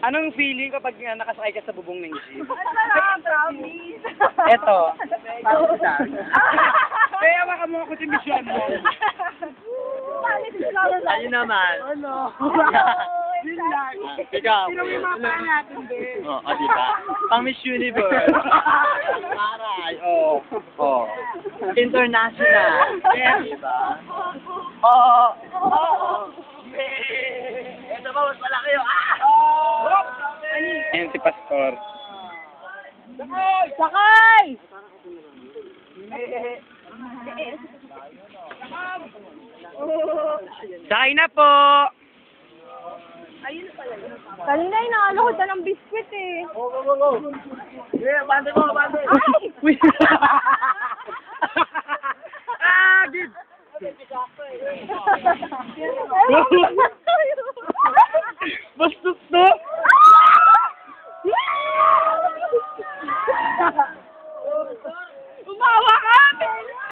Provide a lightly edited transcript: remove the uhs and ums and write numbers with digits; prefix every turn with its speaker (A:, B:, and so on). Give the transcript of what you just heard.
A: Anong feeling kapag nakasakay ka sa bubong ng jeep?
B: Ang promise.
A: Eto. Kaya baka mo ako si mission mo.
C: Ayun naman.
A: Ano? Yun lang.
C: Ikaw.
A: Sino may mapa natin din?
C: Oh, diba? Pang Miss Universe. Aray, oh. Oh. International. Yeah, diba?
A: Oo.
C: Ito ba, mas malaki yun.
A: Ayun si Pastor.
B: Sakay!
A: Sakay na po!
B: Kanina inaalokod na ng biskwit eh.
C: Yeah, bande mo, bande.
B: Ay!
A: Uy! Ah, gid! Bastos to!
B: Umawa ka!